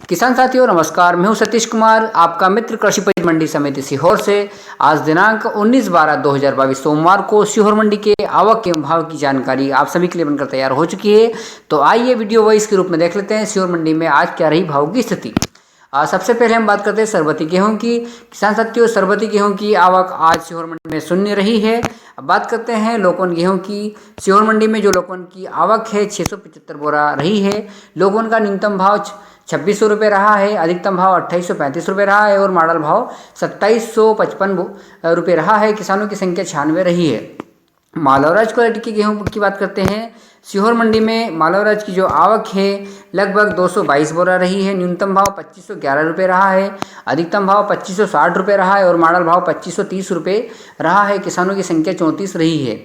किसान साथियों नमस्कार, मैं हूं सतीश कुमार, आपका मित्र कृषि उपज मंडी समिति सीहोर से। आज दिनांक 19/12/2022 सोमवार को सीहोर मंडी के आवक एवं भाव की जानकारी आप सभी के लिए बनकर तैयार हो चुकी है। तो आइए वीडियो वॉइस के रूप में देख लेते हैं सीहोर मंडी में आज क्या रही भाव की स्थिति। सबसे पहले हम बात करते हैं सरबती गेहूं की। किसान साथियों सरबती गेहूं की आवक आज सीहोर मंडी में शून्य रही है। अब बात करते हैं लोकवन गेहूं की। सीहोर मंडी में जो लोकवन की आवक है 675 बोरा रही है। लोकवन का न्यूनतम भाव 2600 रुपये रहा है, अधिकतम भाव 2835 रुपये रहा है और मॉडल भाव 2755 रुपये रहा है। किसानों की संख्या 96 रही है। मालवराज क्वालिटी के गेहूं की बात करते हैं। सीहोर मंडी में मालवराज की जो आवक है लगभग 222 बोरा रही है। न्यूनतम भाव 2511 रुपये रहा है, अधिकतम भाव 2560 रुपये रहा है और मॉडल भाव 2530 रुपये रहा है। किसानों की संख्या 34 रही है।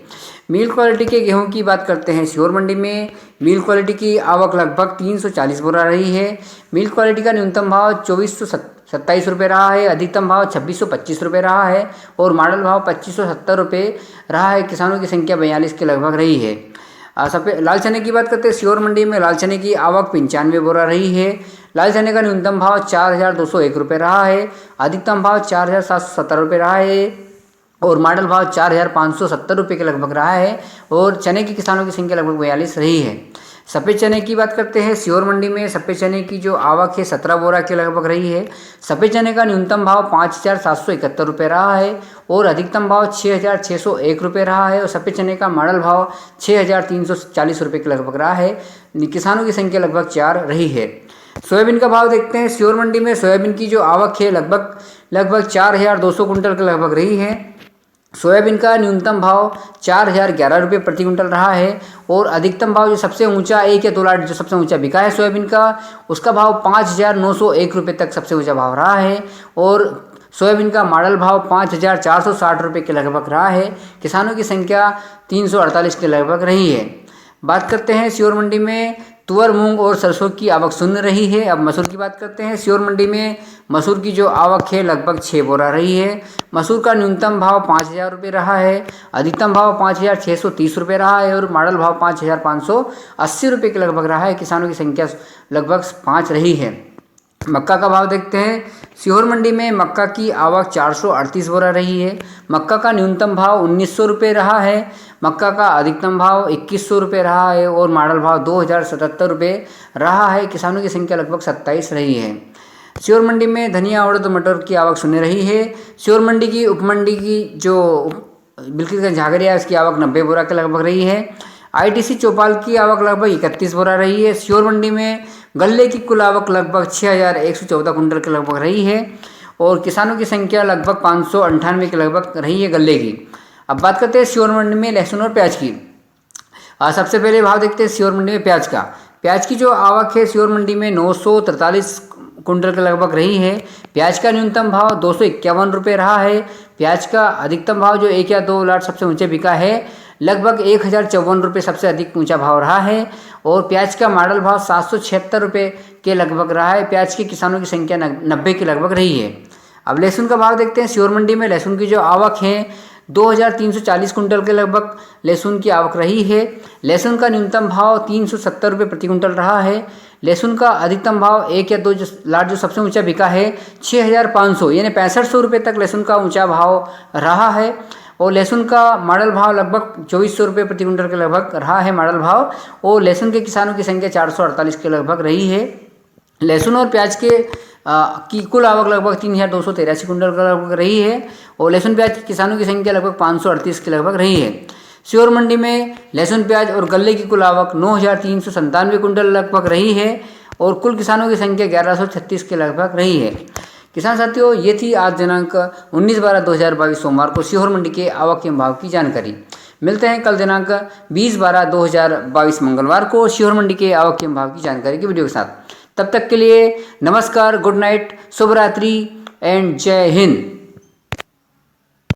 मिल क्वालिटी के गेहूं की बात करते हैं। सीहोर मंडी में मिल क्वालिटी की आवक लगभग 340 बोरा रही है। मिल क्वालिटी का न्यूनतम भाव 2427 रुपये रहा है, अधिकतम भाव 2625 रुपये रहा है और मॉडल भाव 2570 रुपये रहा है। किसानों की संख्या 42 के लगभग रही है। सफेद लाल चने की बात करते हैं। सीहोर मंडी में लाल चने की आवक 95 बोरा रही है। लाल चने का न्यूनतम भाव 4201 रुपये रहा है, अधिकतम भाव 4770 रुपये रहा है और मॉडल भाव 4570 रुपये के लगभग रहा है और चने की किसानों की संख्या लगभग 42 रही है। सफ़ेद चने की बात करते हैं। सीहोर मंडी में सफ़ेद चने की जो आवक है 17 बोरा के लगभग रही है। सफ़ेद चने का न्यूनतम भाव 5771 रुपये रहा है और अधिकतम भाव 6601 रुपये रहा है और सफ़ेद चने का मॉडल भाव 6340 रुपये के लगभग रहा है। किसानों की संख्या लगभग 4 रही है। सोयाबीन का भाव देखते हैं। सीहोर मंडी में सोयाबीन की जो आवक है लगभग 4200 कुंटल के लगभग रही है। सोयाबीन का न्यूनतम भाव 4011 रुपये प्रति कुंटल रहा है और अधिकतम भाव जो सबसे ऊंचा 1 या 2 लाट जो सबसे ऊंचा बिका है सोयाबीन का, उसका भाव 5901 रुपये तक सबसे ऊंचा भाव रहा है और सोयाबीन का मॉडल भाव 5460 रुपये के लगभग रहा है। किसानों की संख्या 348 के लगभग रही है। बात करते हैं सीहोर मंडी में तुअर, मूंग और सरसों की आवक शून्य रही है। अब मसूर की बात करते हैं। सीहोर मंडी में मसूर की जो आवक है लगभग 6 बोरा रही है। मसूर का न्यूनतम भाव 5000 रुपये रहा है, अधिकतम भाव 5630 रुपये रहा है और मॉडल भाव 5580 रुपये के लगभग रहा है। किसानों की संख्या लगभग 5 रही है। मक्का का भाव देखते हैं। सीहोर मंडी में मक्का की आवक 438 बोरा रही है। मक्का का न्यूनतम भाव 1900 रुपये रहा है, मक्का का अधिकतम भाव 2100 रुपये रहा है और मॉडल भाव 2077 रुपये रहा है। किसानों की संख्या लगभग 27 रही है। सीहोर मंडी में धनिया, उड़द, मटर की आवक शून्य रही है। सीहोर मंडी की उपमंडी की जो बिल्किसगंज झागरिया है उसकी आवक 90 बोरा के लगभग रही है। आईटीसी चौपाल की आवक लगभग 31 बोरा रही है। सीहोर मंडी में गल्ले की कुल आवक लगभग 6114 कुंटल के लगभग रही है और किसानों की संख्या लगभग 598 के लगभग रही है गल्ले की। अब बात करते हैं सीहोर मंडी में लहसुन और प्याज की। सबसे पहले भाव देखते हैं सीहोर मंडी में प्याज का। प्याज की जो आवक है सीहोर मंडी में 943 कुंटल के लगभग रही है। प्याज का न्यूनतम भाव 251 रुपये रहा है। प्याज का अधिकतम भाव जो 1 या 2 लाट सबसे ऊंचे बिका है लगभग 1054 रुपये सबसे अधिक ऊंचा भाव रहा है और प्याज का मॉडल भाव 776 रुपये के लगभग रहा है। प्याज के किसानों की संख्या 90 के लगभग रही है। अब लहसुन का भाव देखते हैं। सीहोर मंडी में लहसुन की जो आवक है 2340 कुंटल के लगभग लहसुन की आवक रही है। लहसुन का न्यूनतम भाव 370 रुपये प्रति कुंटल रहा है। लहसुन का अधिकतम भाव 1 या 2 लाट जो सबसे ऊंचा बिका है 6500 यानी 6500 रुपये तक लहसुन का ऊंचा भाव रहा है और लहसुन का मॉडल भाव लगभग 2400 रुपये प्रति कुंटल के लगभग रहा है मॉडल भाव और लहसुन के किसानों की संख्या 448 के लगभग रही है। लहसुन और प्याज के की कुल आवक लगभग 3283 कुंटल के लगभग रही है और लहसुन प्याज के किसानों की संख्या लगभग 538 के लगभग रही है। सीहोर मंडी में लहसुन, प्याज और गल्ले की कुल आवक 9397 कुंटल लगभग रही है और कुल किसानों की संख्या 1136 के लगभग रही है। किसान साथियों ये थी आज दिनांक 19/12/2022 सोमवार को सीहोर मंडी के आवक एवं भाव की जानकारी। मिलते हैं कल दिनांक 20/12/2022 मंगलवार को सीहोर मंडी के आवक एवं भाव की जानकारी की वीडियो के साथ। तब तक के लिए नमस्कार, गुड नाइट, शुभ रात्रि एंड जय हिंद।